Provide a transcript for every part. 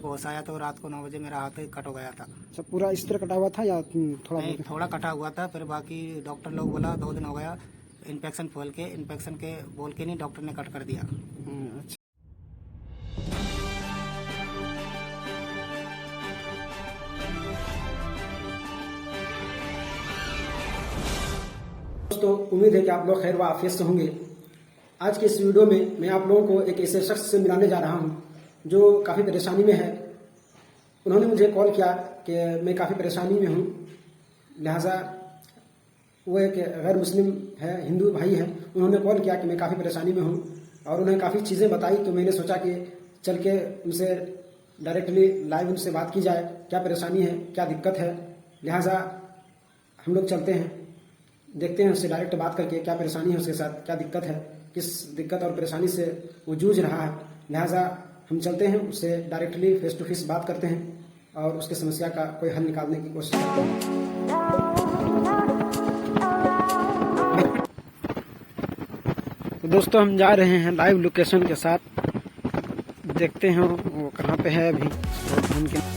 को होश आया तो रात को 9 बजे मेरा हाथ कट हो गया था। अच्छा, पूरा इस तरह कटा हुआ था या थोड़ा नहीं, बहुत? थोड़ा कटा हुआ था। फिर बाकी डॉक्टर लोग बोला 2 दिन हो गया, इन्फेक्शन के बोल के नहीं डॉक्टर ने कट कर दिया। अच्छा। दोस्तों, उम्मीद है कि आप लोग खैर व आफियत से होंगे। आज के इस वीडियो में मैं आप लोगों को एक ऐसे शख्स से मिलाने जा रहा हूं जो काफ़ी परेशानी में है। उन्होंने मुझे कॉल किया कि मैं काफ़ी परेशानी में हूं, लिहाजा वो एक गैर मुस्लिम है, हिंदू भाई है। उन्होंने कॉल किया कि मैं काफ़ी परेशानी में हूं और उन्हें काफ़ी चीज़ें बताई। तो मैंने सोचा कि चल के उनसे डायरेक्टली लाइव उनसे बात की जाए, क्या परेशानी है, क्या दिक्कत है। लिहाजा हम लोग चलते हैं, देखते हैं उससे डायरेक्ट बात करके क्या परेशानी है उसके साथ, क्या दिक्कत है, किस दिक्कत और परेशानी से वो जूझ रहा है। लिहाजा हम चलते हैं, उससे डायरेक्टली फेस टू फेस बात करते हैं और उसकी समस्या का कोई हल निकालने की कोशिश करते हैं। तो दोस्तों, हम जा रहे हैं लाइव लोकेशन के साथ, देखते हैं वो कहाँ पे है अभी। उनके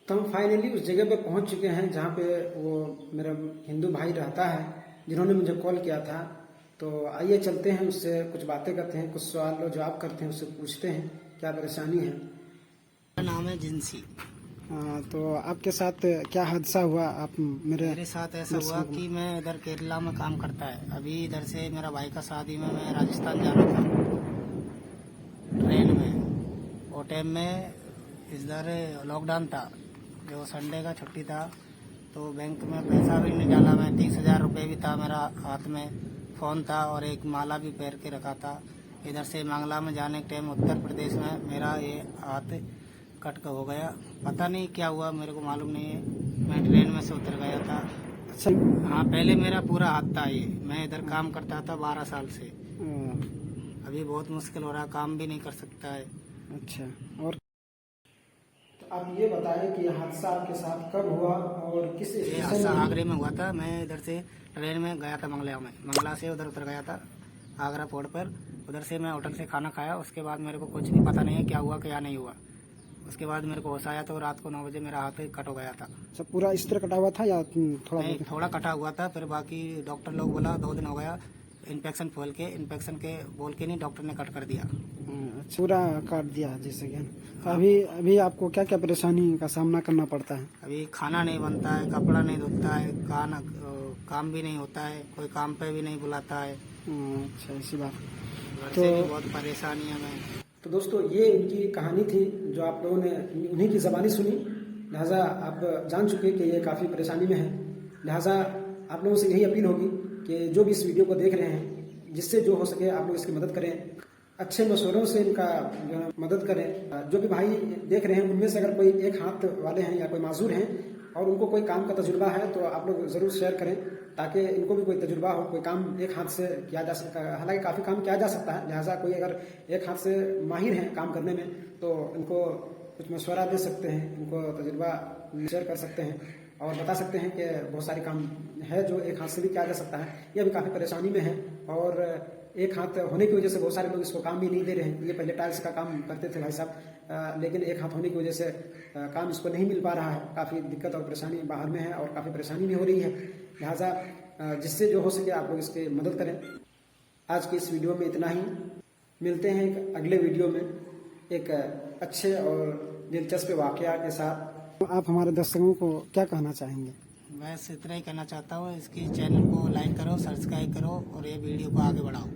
तो हम फाइनली उस जगह पे पहुंच चुके हैं जहाँ पे वो मेरा हिंदू भाई रहता है, जिन्होंने मुझे कॉल किया था। तो आइए चलते हैं, उससे कुछ बातें करते हैं, कुछ सवाल और जवाब करते हैं, उससे पूछते हैं क्या परेशानी है। मेरा नाम है जिंसी। तो आपके साथ क्या हादसा हुआ? आप मेरे साथ ऐसा हुआ कि मैं इधर केरला में काम करता है। अभी इधर से मेरा भाई का शादी में मैं राजस्थान जा रहा था ट्रेन में। वो टाइम में इधर लॉकडाउन था, जो संडे का छुट्टी था। तो बैंक में पैसा भी नहीं डाला मैं, 30,000 रुपये भी था मेरा हाथ में, फ़ोन था और एक माला भी पैर के रखा था। इधर से मंगला में जाने के टाइम उत्तर प्रदेश में मेरा ये हाथ कट हो गया। पता नहीं क्या हुआ, मेरे को मालूम नहीं है। मैं ट्रेन में से उतर गया था। अच्छा। हाँ, पहले मेरा पूरा हाथ था ये। मैं इधर काम करता था 12 साल से। अभी बहुत मुश्किल हो रहा, काम भी नहीं कर सकता है। अच्छा, और आप ये बताएं कि हादसा आपके साथ कब हुआ और किस ये हादसा आगरे में हुआ था। मैं इधर से ट्रेन में गया था मंगला से उधर उतर गया था आगरा पोर्ट पर। उधर से मैं होटल से खाना खाया, उसके बाद मेरे को कुछ भी पता नहीं है क्या हुआ क्या नहीं हुआ। उसके बाद मेरे को होश आया तो रात को 9 बजे मेरा हाथ कट हो गया था। सब पूरा इस तरह कटा हुआ था या थोड़ा नहीं, थोड़ा कटा हुआ था। फिर बाकी डॉक्टर लोग बोला 2 दिन हो गया, इन्फेक्शन के बोल के नहीं डॉक्टर ने कट कर दिया। अच्छा, पूरा काट दिया जैसे कि। अभी आपको क्या क्या परेशानी का सामना करना पड़ता है? अभी खाना नहीं बनता है, कपड़ा नहीं धुलता है, काम भी नहीं होता है, कोई काम पे भी नहीं बुलाता है। अच्छा, ऐसी बात। घर से भी बहुत परेशानी है मैं। तो दोस्तों, ये इनकी कहानी थी जो आप लोगों ने उन्हीं की ज़बानी सुनी। लिहाजा आप जान चुके कि ये काफ़ी परेशानी में है। लिहाजा आप लोगों से यही अपील होगी कि जो भी इस वीडियो को देख रहे हैं, जिससे जो हो सके आप लोग इसकी मदद करें, अच्छे मशवरों से इनका मदद करें। जो भी भाई देख रहे हैं उनमें से अगर कोई एक हाथ वाले हैं या कोई माजूर हैं और उनको कोई काम का तजुर्बा है तो आप लोग ज़रूर शेयर करें, ताकि इनको भी कोई तजुर्बा हो, कोई काम एक हाथ से किया जा सकता है। हालांकि काफ़ी काम किया जा सकता है, लिहाजा कोई अगर एक हाथ से माहिर है काम करने में तो इनको कुछ मशवरा दे सकते हैं, इनको तजुर्बा शेयर कर सकते हैं और बता सकते हैं कि बहुत सारे काम है जो एक हाथ से भी किया जा सकता है। ये अभी काफ़ी परेशानी में है और एक हाथ होने की वजह से बहुत सारे लोग इसको काम भी नहीं दे रहे हैं। ये पहले टाइल्स का काम करते थे भाई साहब, लेकिन एक हाथ होने की वजह से काम इसको नहीं मिल पा रहा है। काफ़ी दिक्कत और परेशानी बाहर में है और काफ़ी परेशानी भी हो रही है। लिहाजा जिससे जो हो सके आप लोग इसकी मदद करें। आज की इस वीडियो में इतना ही। मिलते हैं एक अगले वीडियो में एक अच्छे और दिलचस्प वाकया के साथ। आप हमारे दर्शकों को क्या कहना चाहेंगे? बस इतना ही कहना चाहता हूँ, इसकी चैनल को लाइक करो, सब्सक्राइब करो और ये वीडियो को आगे बढ़ाओ।